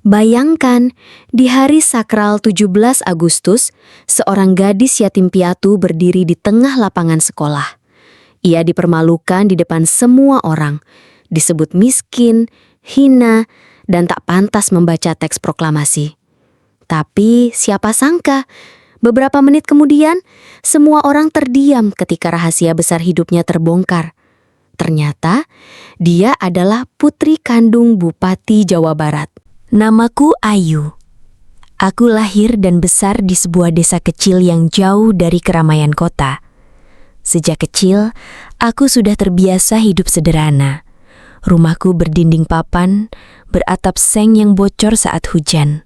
Bayangkan, di hari sakral 17 Agustus, seorang gadis yatim piatu berdiri di tengah lapangan sekolah. Ia dipermalukan di depan semua orang, disebut miskin, hina, dan tak pantas membaca teks proklamasi. Tapi siapa sangka, beberapa menit kemudian, semua orang terdiam ketika rahasia besar hidupnya terbongkar. Ternyata, dia adalah putri kandung Bupati Jawa Barat. Namaku Ayu. Aku lahir dan besar di sebuah desa kecil yang jauh dari keramaian kota. Sejak kecil, aku sudah terbiasa hidup sederhana. Rumahku berdinding papan, beratap seng yang bocor saat hujan.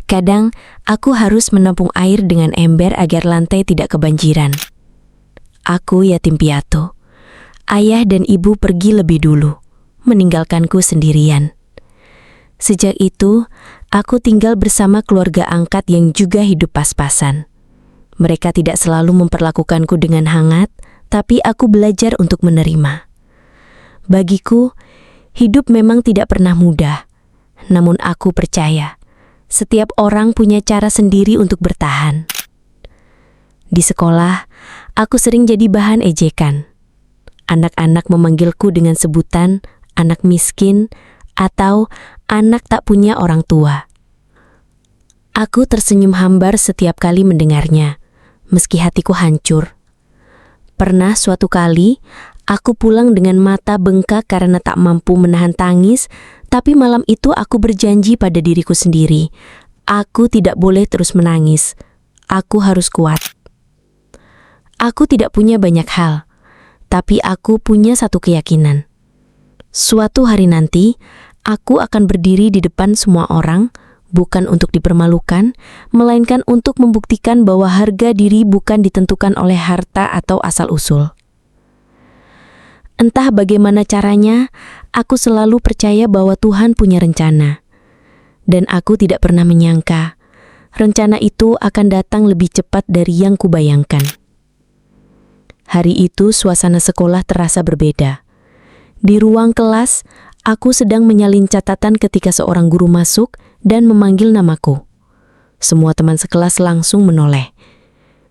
Kadang, aku harus menampung air dengan ember agar lantai tidak kebanjiran. Aku yatim piatu. Ayah dan ibu pergi lebih dulu, meninggalkanku sendirian. Sejak itu, aku tinggal bersama keluarga angkat yang juga hidup pas-pasan. Mereka tidak selalu memperlakukanku dengan hangat, tapi aku belajar untuk menerima. Bagiku, hidup memang tidak pernah mudah. Namun aku percaya, setiap orang punya cara sendiri untuk bertahan. Di sekolah, aku sering jadi bahan ejekan. Anak-anak memanggilku dengan sebutan anak miskin atau anak tak punya orang tua. Aku tersenyum hambar setiap kali mendengarnya, meski hatiku hancur. Pernah suatu kali, aku pulang dengan mata bengkak karena tak mampu menahan tangis, tapi malam itu aku berjanji pada diriku sendiri. Aku tidak boleh terus menangis. Aku harus kuat. Aku tidak punya banyak hal, tapi aku punya satu keyakinan. Suatu hari nanti, aku akan berdiri di depan semua orang, bukan untuk dipermalukan, melainkan untuk membuktikan bahwa harga diri bukan ditentukan oleh harta atau asal-usul. Entah bagaimana caranya, aku selalu percaya bahwa Tuhan punya rencana. Dan aku tidak pernah menyangka, rencana itu akan datang lebih cepat dari yang kubayangkan. Hari itu suasana sekolah terasa berbeda. Di ruang kelas, aku sedang menyalin catatan ketika seorang guru masuk dan memanggil namaku. Semua teman sekelas langsung menoleh.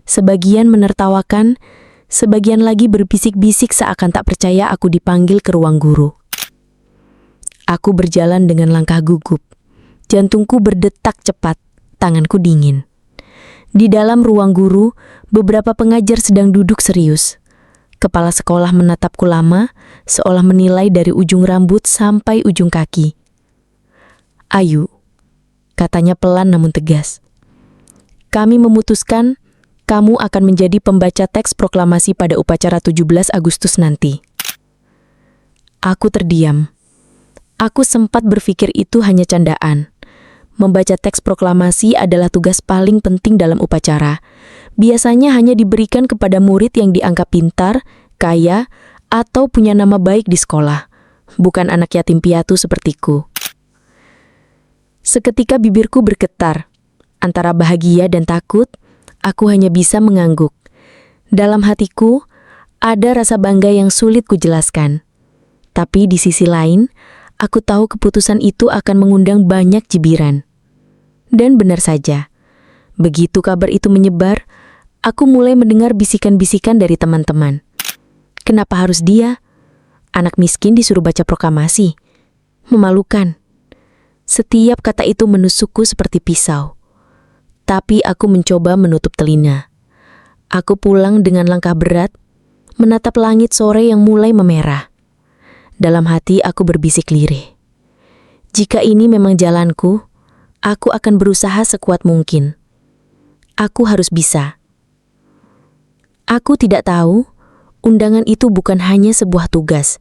Sebagian menertawakan, sebagian lagi berbisik-bisik seakan tak percaya aku dipanggil ke ruang guru. Aku berjalan dengan langkah gugup. Jantungku berdetak cepat, tanganku dingin. Di dalam ruang guru, beberapa pengajar sedang duduk serius. Kepala sekolah menatapku lama, seolah menilai dari ujung rambut sampai ujung kaki. Ayu, katanya pelan namun tegas. Kami memutuskan kamu akan menjadi pembaca teks proklamasi pada upacara 17 Agustus nanti. Aku terdiam. Aku sempat berpikir itu hanya candaan. Membaca teks proklamasi adalah tugas paling penting dalam upacara. Biasanya hanya diberikan kepada murid yang dianggap pintar, kaya, atau punya nama baik di sekolah, bukan anak yatim piatu sepertiku. Seketika bibirku bergetar. Antara bahagia dan takut, aku hanya bisa mengangguk. Dalam hatiku, ada rasa bangga yang sulit kujelaskan. Tapi di sisi lain, aku tahu keputusan itu akan mengundang banyak cibiran. Dan benar saja, begitu kabar itu menyebar, aku mulai mendengar bisikan-bisikan dari teman-teman. Kenapa harus dia? Anak miskin disuruh baca proklamasi. Memalukan. Setiap kata itu menusukku seperti pisau. Tapi aku mencoba menutup telinga. Aku pulang dengan langkah berat, menatap langit sore yang mulai memerah. Dalam hati aku berbisik lirih. Jika ini memang jalanku, aku akan berusaha sekuat mungkin. Aku harus bisa. Aku tidak tahu, undangan itu bukan hanya sebuah tugas,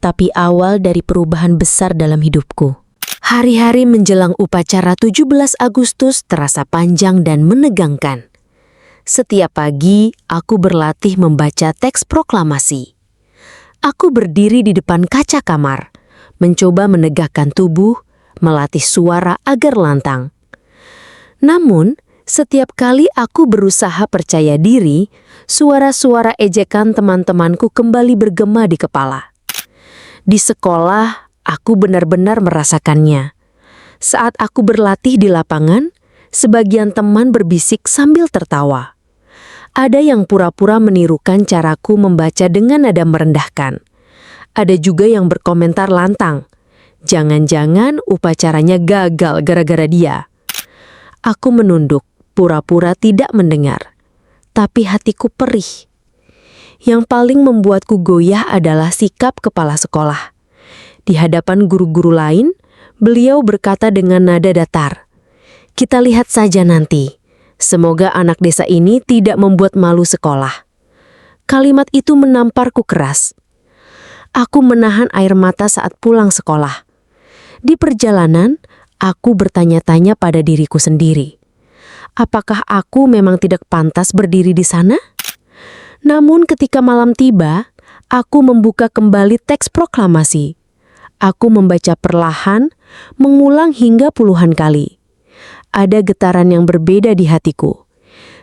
tapi awal dari perubahan besar dalam hidupku. Hari-hari menjelang upacara 17 Agustus terasa panjang dan menegangkan. Setiap pagi, aku berlatih membaca teks proklamasi. Aku berdiri di depan kaca kamar, mencoba menegakkan tubuh, melatih suara agar lantang. Namun, setiap kali aku berusaha percaya diri, suara-suara ejekan teman-temanku kembali bergema di kepala. Di sekolah, aku benar-benar merasakannya. Saat aku berlatih di lapangan, sebagian teman berbisik sambil tertawa. Ada yang pura-pura menirukan caraku membaca dengan nada merendahkan. Ada juga yang berkomentar lantang. Jangan-jangan upacaranya gagal gara-gara dia. Aku menunduk, pura-pura tidak mendengar. Tapi hatiku perih. Yang paling membuatku goyah adalah sikap kepala sekolah. Di hadapan guru-guru lain, beliau berkata dengan nada datar, "Kita lihat saja nanti. Semoga anak desa ini tidak membuat malu sekolah." Kalimat itu menamparku keras. Aku menahan air mata saat pulang sekolah. Di perjalanan, aku bertanya-tanya pada diriku sendiri. Apakah aku memang tidak pantas berdiri di sana? Namun ketika malam tiba, aku membuka kembali teks proklamasi. Aku membaca perlahan, mengulang hingga puluhan kali. Ada getaran yang berbeda di hatiku.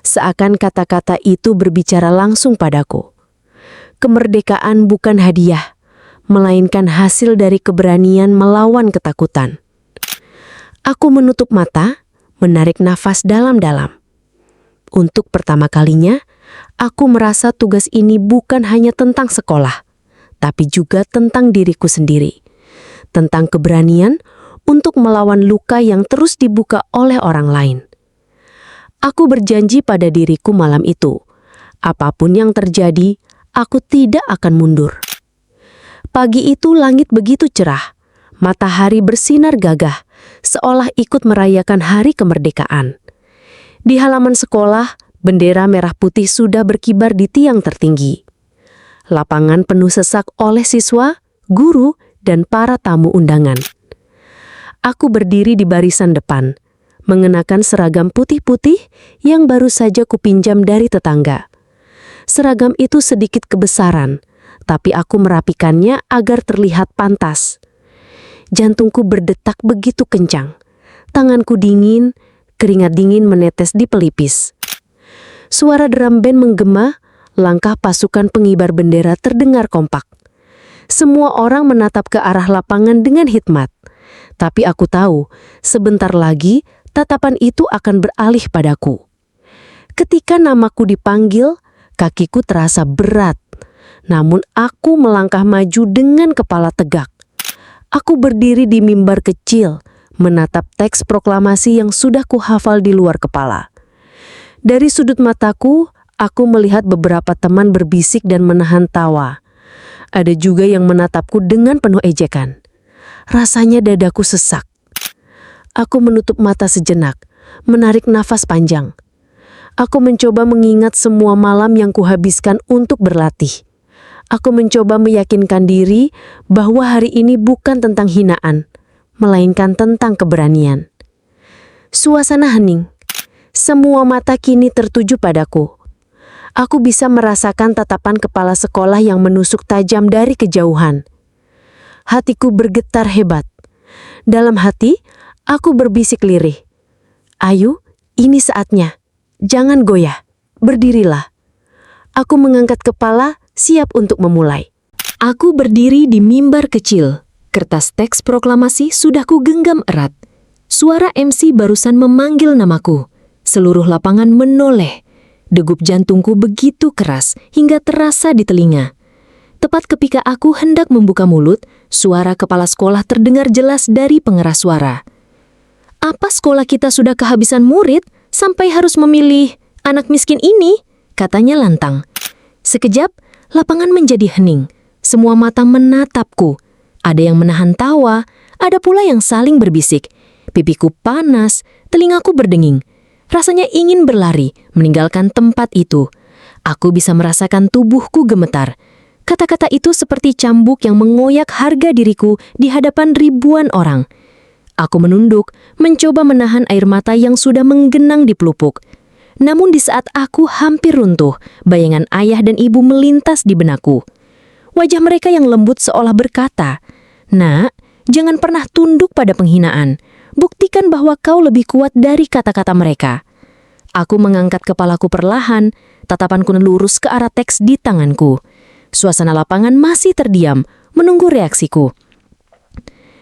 Seakan kata-kata itu berbicara langsung padaku. Kemerdekaan bukan hadiah, melainkan hasil dari keberanian melawan ketakutan. Aku menutup mata, menarik nafas dalam-dalam. Untuk pertama kalinya, aku merasa tugas ini bukan hanya tentang sekolah, tapi juga tentang diriku sendiri. Tentang keberanian untuk melawan luka yang terus dibuka oleh orang lain. Aku berjanji pada diriku malam itu, apapun yang terjadi, aku tidak akan mundur. Pagi itu langit begitu cerah, matahari bersinar gagah, seolah ikut merayakan hari kemerdekaan. Di halaman sekolah, bendera merah putih sudah berkibar di tiang tertinggi. Lapangan penuh sesak oleh siswa, guru, dan para tamu undangan. Aku berdiri di barisan depan, mengenakan seragam putih-putih yang baru saja kupinjam dari tetangga. Seragam itu sedikit kebesaran, tapi aku merapikannya agar terlihat pantas. Jantungku berdetak begitu kencang. Tanganku dingin, keringat dingin menetes di pelipis. Suara drum band menggema, langkah pasukan pengibar bendera terdengar kompak. Semua orang menatap ke arah lapangan dengan hikmat. Tapi aku tahu, sebentar lagi tatapan itu akan beralih padaku. Ketika namaku dipanggil, kakiku terasa berat. Namun aku melangkah maju dengan kepala tegak. Aku berdiri di mimbar kecil, menatap teks proklamasi yang sudah kuhafal di luar kepala. Dari sudut mataku, aku melihat beberapa teman berbisik dan menahan tawa. Ada juga yang menatapku dengan penuh ejekan. Rasanya dadaku sesak. Aku menutup mata sejenak, menarik nafas panjang. Aku mencoba mengingat semua malam yang kuhabiskan untuk berlatih. Aku mencoba meyakinkan diri bahwa hari ini bukan tentang hinaan, melainkan tentang keberanian. Suasana hening. Semua mata kini tertuju padaku. Aku bisa merasakan tatapan kepala sekolah yang menusuk tajam dari kejauhan. Hatiku bergetar hebat. Dalam hati, aku berbisik lirih. "Ayu, ini saatnya. Jangan goyah. Berdirilah." Aku mengangkat kepala, siap untuk memulai. Aku berdiri di mimbar kecil. Kertas teks proklamasi sudah kugenggam erat. Suara MC barusan memanggil namaku. Seluruh lapangan menoleh. Degup jantungku begitu keras hingga terasa di telinga. Tepat ketika aku hendak membuka mulut, suara kepala sekolah terdengar jelas dari pengeras suara. "Apa sekolah kita sudah kehabisan murid sampai harus memilih anak miskin ini?" katanya lantang. Sekejap, lapangan menjadi hening. Semua mata menatapku. Ada yang menahan tawa, ada pula yang saling berbisik. Pipiku panas, telingaku berdenging. Rasanya ingin berlari, meninggalkan tempat itu. Aku bisa merasakan tubuhku gemetar. Kata-kata itu seperti cambuk yang mengoyak harga diriku di hadapan ribuan orang. Aku menunduk, mencoba menahan air mata yang sudah menggenang di pelupuk. Namun di saat aku hampir runtuh, bayangan ayah dan ibu melintas di benakku. Wajah mereka yang lembut seolah berkata, "Nak, jangan pernah tunduk pada penghinaan. Buktikan bahwa kau lebih kuat dari kata-kata mereka." Aku mengangkat kepalaku perlahan, tatapanku lurus ke arah teks di tanganku. Suasana lapangan masih terdiam, menunggu reaksiku.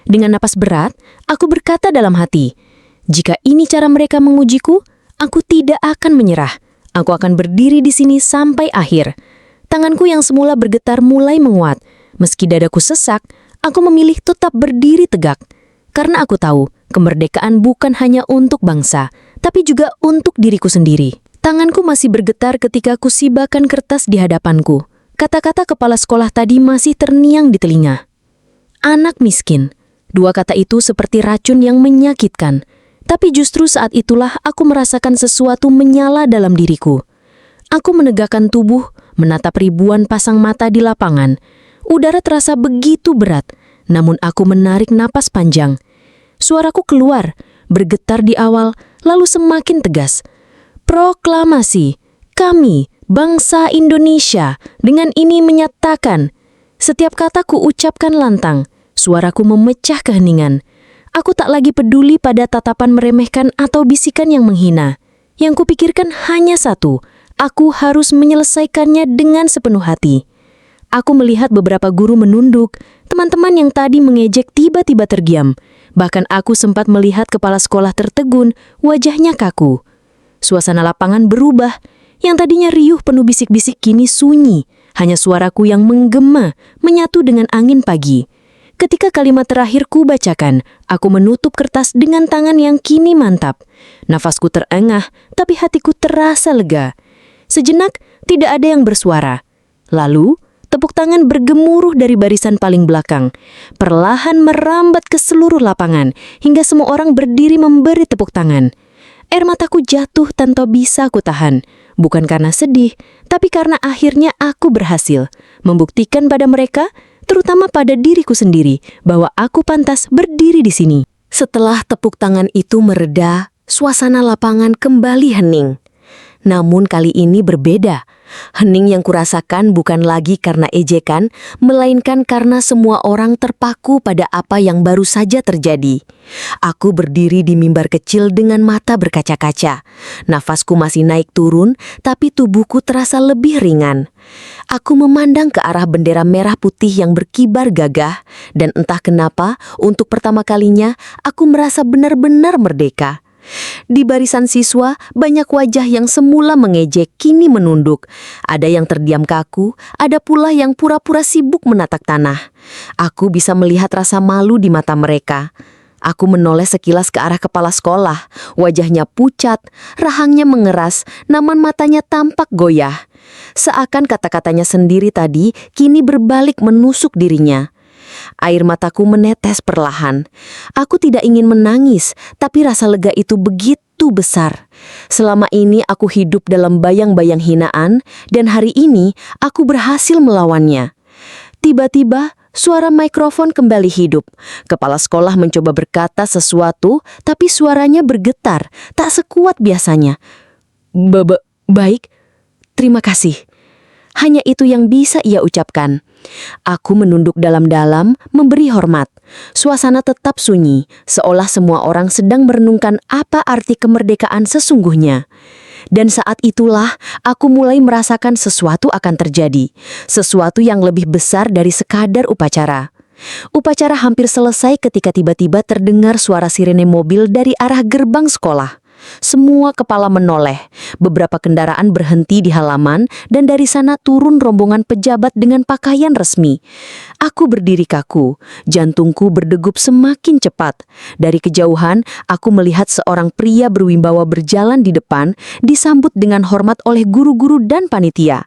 Dengan napas berat, aku berkata dalam hati, jika ini cara mereka mengujiku, aku tidak akan menyerah. Aku akan berdiri di sini sampai akhir. Tanganku yang semula bergetar mulai menguat. Meski dadaku sesak, aku memilih tetap berdiri tegak. Karena aku tahu, kemerdekaan bukan hanya untuk bangsa, tapi juga untuk diriku sendiri. Tanganku masih bergetar ketika aku sibakan kertas di hadapanku. Kata-kata kepala sekolah tadi masih terniang di telinga. Anak miskin. Dua kata itu seperti racun yang menyakitkan. Tapi justru saat itulah aku merasakan sesuatu menyala dalam diriku. Aku menegakkan tubuh, menatap ribuan pasang mata di lapangan. Udara terasa begitu berat, namun aku menarik napas panjang. Suaraku keluar, bergetar di awal, lalu semakin tegas. Proklamasi, kami, bangsa Indonesia, dengan ini menyatakan. Setiap kataku ucapkan lantang, suaraku memecah keheningan. Aku tak lagi peduli pada tatapan meremehkan atau bisikan yang menghina. Yang kupikirkan hanya satu, aku harus menyelesaikannya dengan sepenuh hati. Aku melihat beberapa guru menunduk, teman-teman yang tadi mengejek tiba-tiba terdiam. Bahkan aku sempat melihat kepala sekolah tertegun, wajahnya kaku. Suasana lapangan berubah, yang tadinya riuh penuh bisik-bisik kini sunyi. Hanya suaraku yang menggema, menyatu dengan angin pagi. Ketika kalimat terakhir ku bacakan, aku menutup kertas dengan tangan yang kini mantap. Nafasku terengah, tapi hatiku terasa lega. Sejenak, tidak ada yang bersuara. Lalu, tepuk tangan bergemuruh dari barisan paling belakang. Perlahan merambat ke seluruh lapangan, hingga semua orang berdiri memberi tepuk tangan. Air mataku jatuh tanpa bisa aku tahan. Bukan karena sedih, tapi karena akhirnya aku berhasil membuktikan pada mereka, terutama pada diriku sendiri, bahwa aku pantas berdiri di sini. Setelah tepuk tangan itu mereda, suasana lapangan kembali hening. Namun kali ini berbeda. Hening yang kurasakan bukan lagi karena ejekan, melainkan karena semua orang terpaku pada apa yang baru saja terjadi. Aku berdiri di mimbar kecil dengan mata berkaca-kaca. Nafasku masih naik turun, tapi tubuhku terasa lebih ringan. Aku memandang ke arah bendera merah putih yang berkibar gagah, dan entah kenapa, untuk pertama kalinya, aku merasa benar-benar merdeka. Di barisan siswa, banyak wajah yang semula mengejek kini menunduk. Ada yang terdiam kaku, ada pula yang pura-pura sibuk menatap tanah. Aku bisa melihat rasa malu di mata mereka. Aku menoleh sekilas ke arah kepala sekolah. Wajahnya pucat, rahangnya mengeras, namun matanya tampak goyah. Seakan kata-katanya sendiri tadi kini berbalik menusuk dirinya. Air mataku menetes perlahan. Aku tidak ingin menangis, tapi rasa lega itu begitu besar. Selama ini aku hidup dalam bayang-bayang hinaan, dan hari ini aku berhasil melawannya. Tiba-tiba, suara mikrofon kembali hidup. Kepala sekolah mencoba berkata sesuatu, tapi suaranya bergetar, tak sekuat biasanya. Baik, terima kasih. Hanya itu yang bisa ia ucapkan. Aku menunduk dalam-dalam, memberi hormat. Suasana tetap sunyi, seolah semua orang sedang merenungkan apa arti kemerdekaan sesungguhnya. Dan saat itulah, aku mulai merasakan sesuatu akan terjadi. Sesuatu yang lebih besar dari sekadar upacara. Upacara hampir selesai ketika tiba-tiba terdengar suara sirene mobil dari arah gerbang sekolah. Semua kepala menoleh, beberapa kendaraan berhenti di halaman, dan dari sana turun rombongan pejabat dengan pakaian resmi. Aku berdiri kaku, jantungku berdegup semakin cepat. Dari kejauhan, aku melihat seorang pria berwibawa berjalan di depan, disambut dengan hormat oleh guru-guru dan panitia.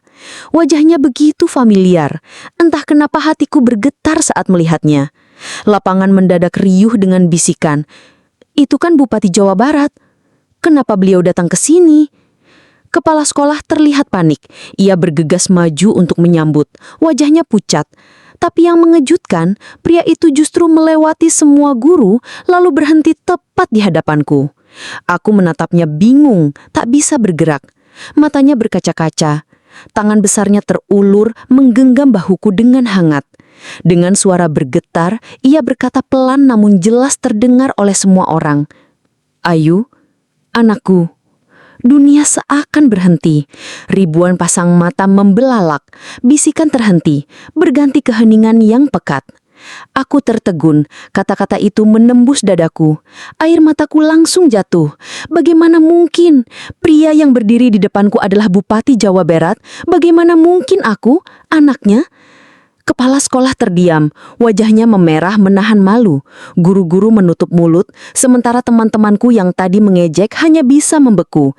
Wajahnya begitu familiar, entah kenapa hatiku bergetar saat melihatnya. Lapangan mendadak riuh dengan bisikan, "Itu kan Bupati Jawa Barat. Kenapa beliau datang ke sini?" Kepala sekolah terlihat panik. Ia bergegas maju untuk menyambut. Wajahnya pucat. Tapi yang mengejutkan, pria itu justru melewati semua guru, lalu berhenti tepat di hadapanku. Aku menatapnya bingung, tak bisa bergerak. Matanya berkaca-kaca. Tangan besarnya terulur, menggenggam bahuku dengan hangat. Dengan suara bergetar, ia berkata pelan namun jelas terdengar oleh semua orang. "Ayu, anakku." Dunia seakan berhenti. Ribuan pasang mata membelalak. Bisikan terhenti, berganti keheningan yang pekat. Aku tertegun, kata-kata itu menembus dadaku. Air mataku langsung jatuh. Bagaimana mungkin? Pria yang berdiri di depanku adalah Bupati Jawa Barat. Bagaimana mungkin aku, anaknya? Kepala sekolah terdiam, wajahnya memerah menahan malu. Guru-guru menutup mulut, sementara teman-temanku yang tadi mengejek hanya bisa membeku.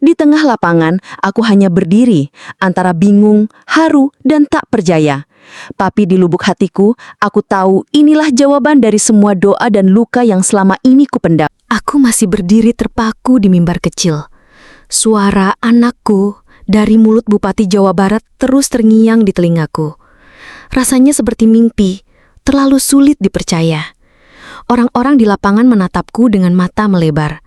Di tengah lapangan, aku hanya berdiri, antara bingung, haru, dan tak percaya. Tapi di lubuk hatiku, aku tahu inilah jawaban dari semua doa dan luka yang selama ini kupendam. Aku masih berdiri terpaku di mimbar kecil. Suara anakku dari mulut Bupati Jawa Barat terus terngiang di telingaku. Rasanya seperti mimpi, terlalu sulit dipercaya. Orang-orang di lapangan menatapku dengan mata melebar.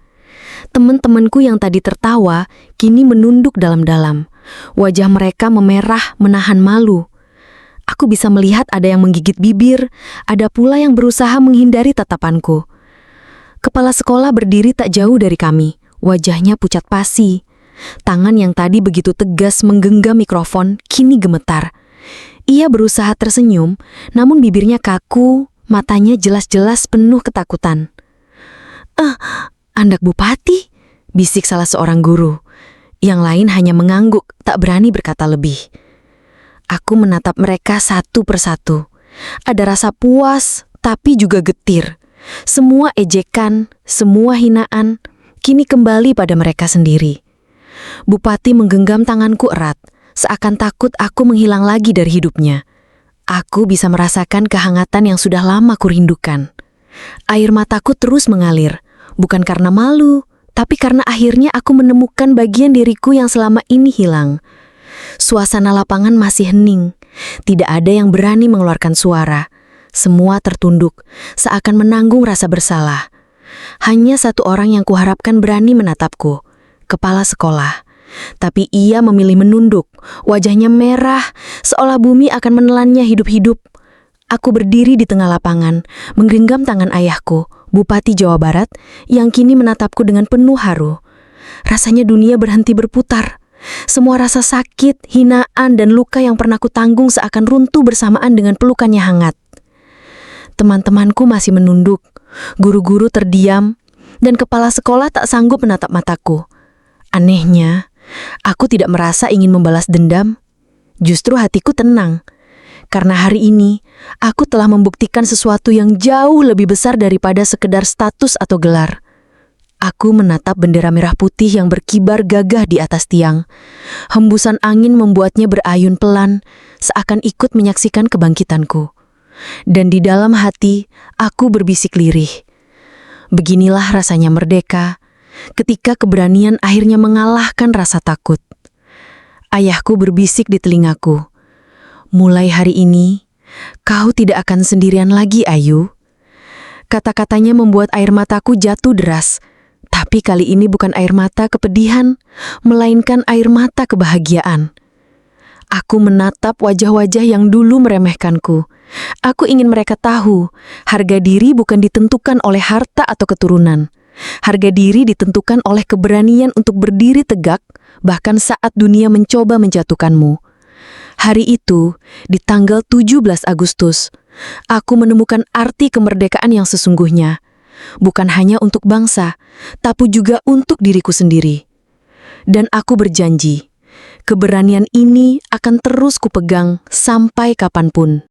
Teman-temanku yang tadi tertawa, kini menunduk dalam-dalam. Wajah mereka memerah menahan malu. Aku bisa melihat ada yang menggigit bibir, ada pula yang berusaha menghindari tatapanku. Kepala sekolah berdiri tak jauh dari kami, wajahnya pucat pasi. Tangan yang tadi begitu tegas menggenggam mikrofon, kini gemetar. Ia berusaha tersenyum, namun bibirnya kaku, matanya jelas-jelas penuh ketakutan. Anak Bupati, bisik salah seorang guru. Yang lain hanya mengangguk, tak berani berkata lebih. Aku menatap mereka satu persatu. Ada rasa puas, tapi juga getir. Semua ejekan, semua hinaan, kini kembali pada mereka sendiri. Bupati menggenggam tanganku erat, seakan takut aku menghilang lagi dari hidupnya. Aku bisa merasakan kehangatan yang sudah lama kurindukan. Air mataku terus mengalir. Bukan karena malu, tapi karena akhirnya aku menemukan bagian diriku yang selama ini hilang. Suasana lapangan masih hening. Tidak ada yang berani mengeluarkan suara. Semua tertunduk, seakan menanggung rasa bersalah. Hanya satu orang yang kuharapkan berani menatapku, kepala sekolah. Tapi ia memilih menunduk, wajahnya merah, seolah bumi akan menelannya hidup-hidup. Aku berdiri di tengah lapangan, menggenggam tangan ayahku, Bupati Jawa Barat, yang kini menatapku dengan penuh haru. Rasanya dunia berhenti berputar. Semua rasa sakit, hinaan, dan luka yang pernah kutanggung seakan runtuh bersamaan dengan pelukannya hangat. Teman-temanku masih menunduk, guru-guru terdiam, dan kepala sekolah tak sanggup menatap mataku. Anehnya, aku tidak merasa ingin membalas dendam. Justru hatiku tenang. Karena hari ini, aku telah membuktikan sesuatu yang jauh lebih besar daripada sekedar status atau gelar. Aku menatap bendera merah putih yang berkibar gagah di atas tiang. Hembusan angin membuatnya berayun pelan, seakan ikut menyaksikan kebangkitanku. Dan di dalam hati, aku berbisik lirih. Beginilah rasanya merdeka, ketika keberanian akhirnya mengalahkan rasa takut. Ayahku berbisik di telingaku. Mulai hari ini, kau tidak akan sendirian lagi, Ayu. Kata-katanya membuat air mataku jatuh deras. Tapi kali ini bukan air mata kepedihan, melainkan air mata kebahagiaan. Aku menatap wajah-wajah yang dulu meremehkanku. Aku ingin mereka tahu, harga diri bukan ditentukan oleh harta atau keturunan. Harga diri ditentukan oleh keberanian untuk berdiri tegak, bahkan saat dunia mencoba menjatuhkanmu. Hari itu, di tanggal 17 Agustus, aku menemukan arti kemerdekaan yang sesungguhnya. Bukan hanya untuk bangsa, tapi juga untuk diriku sendiri. Dan aku berjanji, keberanian ini akan terus kupegang sampai kapanpun.